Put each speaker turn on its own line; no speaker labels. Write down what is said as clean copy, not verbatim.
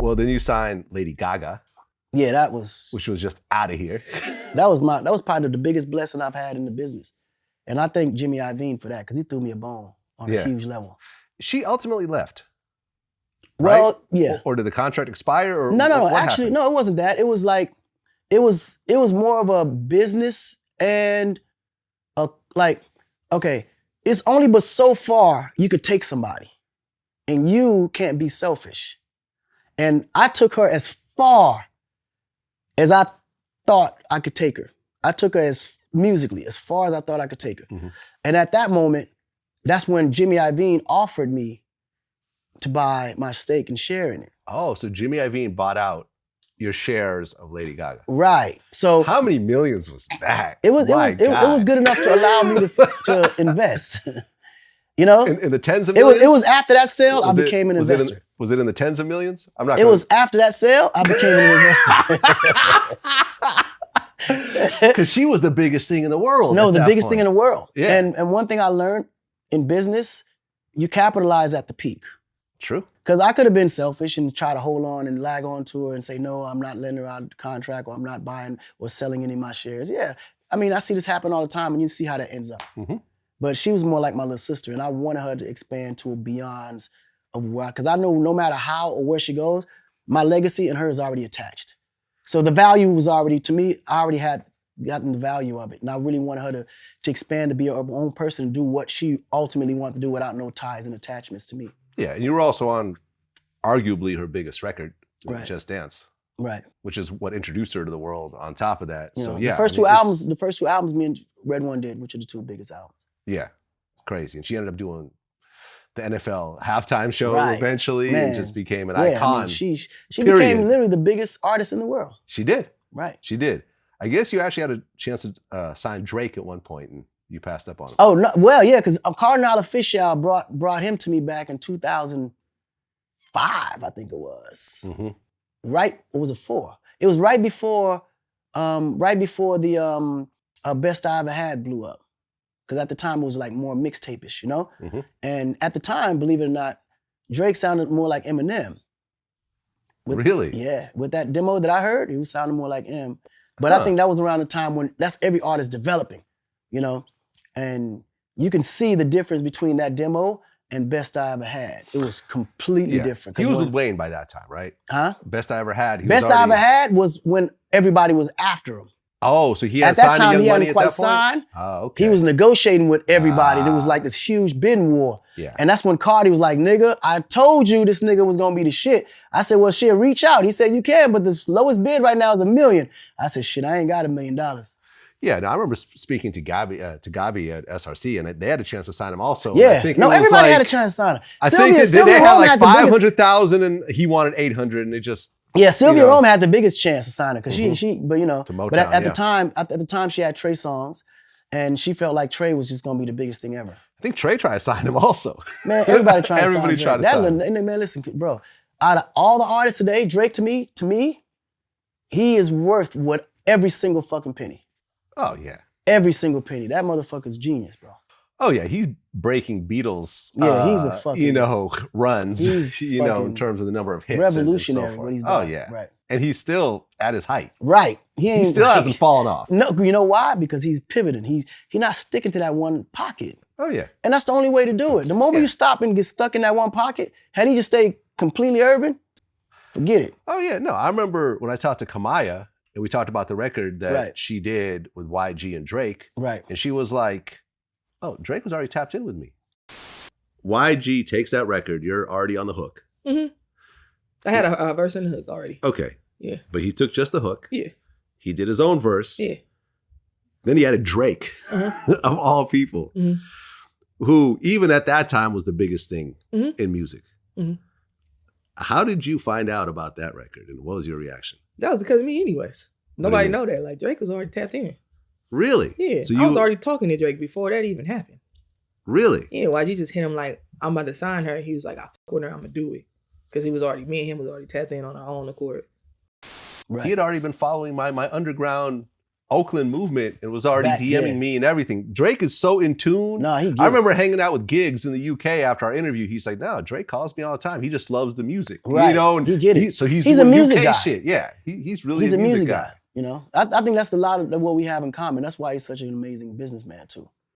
Well, then you signed Lady Gaga.
Yeah, that was...
Which was just out of here.
That was probably the biggest blessing I've had in the business. And I thank Jimmy Iovine for that, because he threw me a bone on a huge level.
She ultimately left.
Well,
right?
yeah.
Or did the contract expire? Or
No. Actually, no, it wasn't that. It was like, it was more of a business and okay, it's only but so far you could take somebody, and you can't be selfish. And I took her as far as I thought I could take her. I took her musically as far as I thought I could take her. Mm-hmm. And at that moment, that's when Jimmy Iovine offered me to buy my stake and share in it.
Oh, so Jimmy Iovine bought out your shares of Lady Gaga.
Right. So
how many millions was that?
It was good enough to allow me to invest. You know?
In the tens of millions?
It was after that sale I became an investor.
Was it in the tens of millions?
It was after that sale I became an investor.
Because she was the biggest thing in the world.
No, the biggest thing in the world.
Yeah.
And one thing I learned in business, you capitalize at the peak.
True.
Because I could have been selfish and try to hold on and lag on to her and say, no, I'm not letting her out of the contract, or I'm not buying or selling any of my shares. Yeah, I mean, I see this happen all the time, and you see how that ends up. Mm-hmm. But she was more like my little sister, and I wanted her to expand to a beyond of where, because I know no matter how or where she goes, my legacy and her is already attached. So the value was already, to me, I already had gotten the value of it. And I really wanted her to expand to be her own person and do what she ultimately wanted to do without no ties and attachments to me.
Yeah, and you were also on arguably her biggest record, Just Dance.
Right.
Which is what introduced her to the world on top of that.
You
so
know,
yeah.
The first two albums me and Red One did, which are the two biggest albums.
Yeah, crazy. And she ended up doing the NFL halftime show eventually.
Man.
And just became an icon.
I mean, she became literally the biggest artist in the world.
She did.
Right.
She did. I guess you actually had a chance to sign Drake at one point, and you passed up on him.
Oh, no, well, yeah, because Cardinal Official brought him to me back in 2005, I think it was. Mm-hmm. Right, or was it 4? It was right before the Best I Ever Had blew up. Because at the time it was like more mixtape-ish, you know? Mm-hmm. And at the time, believe it or not, Drake sounded more like Eminem.
Really?
Yeah, with that demo that I heard, he was sounding more like M. But I think that was around the time when that's every artist developing, you know? And you can see the difference between that demo and Best I Ever Had. It was completely different.
He was with Wayne by that time, right?
Huh?
Best I Ever Had.
Best I Ever Had was when everybody was after him.
Oh, so he had
at that
signed
time,
Young
he
Money
hadn't quite
at that point?
signed.
Oh, okay.
He was negotiating with everybody. There was like this huge bidding war.
Yeah.
And that's when Cardi was like, nigga, I told you this nigga was gonna be the shit. I said, well, shit, reach out. He said, you can, but the lowest bid right now is $1 million. I said, shit, I ain't got $1 million.
Yeah, no, I remember speaking to Gabi at SRC, and they had a chance to sign him also.
Yeah,
I think
everybody had a chance to sign him.
I think they had like 500,000, and he wanted 800, and it just.
Yeah, Sylvia Rome had the biggest chance to sign it because but you know,
Motown,
but at the time she had Trey songs, and she felt like Trey was just gonna be the biggest thing ever.
I think Trey tried to sign him also.
Man, everybody tried to sign
Everybody tried to sign him.
Man, listen, bro. Out of all the artists today, Drake to me, he is worth what every single fucking penny.
Oh yeah.
Every single penny. That motherfucker's genius, bro.
Oh yeah, he's breaking Beatles.
Yeah, he's a fucking
runs.
He's
in terms of the number of hits.
Revolutionary.
And so
what he's
doing.
doing.
Oh yeah,
right.
And he's still at his height.
Right.
He still hasn't fallen off.
No, you know why? Because he's pivoting. He's not sticking to that one pocket.
Oh yeah.
And that's the only way to do it. The moment you stop and get stuck in that one pocket, had he just stayed completely urban, forget it.
Oh yeah, no. I remember when I talked to Kamaya and we talked about the record that she did with YG and Drake.
Right.
And she was like, oh, Drake was already tapped in with me. YG takes that record. You're already on the hook.
Mm-hmm. I had a verse in the hook already.
Okay.
Yeah.
But he took just the hook.
Yeah.
He did his own verse.
Yeah.
Then he added Drake, of all people, who even at that time was the biggest thing in music. Mm-hmm. How did you find out about that record and what was your reaction?
That was because of me anyways. Nobody know that. Like Drake was already tapped in.
Really?
Yeah. So I was already talking to Drake before that even happened.
Really?
Yeah, YG just hit him like, I'm about to sign her. He was like, I fuck with her, I'm gonna do it. Because me and him was already tapped in on our own accord.
Right. He had already been following my underground Oakland movement and was already
Back
DMing
then.
me and everything. Drake is so in tune.
No, he get
I
it.
remember hanging out with Giggs in the UK after our interview. He's like, no, Drake calls me all the time. He just loves the music.
Right.
You know, and
He get it.
so he's
a
doing
music
UK
guy.
shit. Yeah, he's really
He's
a music guy.
guy. You know, I think that's a lot of what we have in common. That's why he's such an amazing businessman too.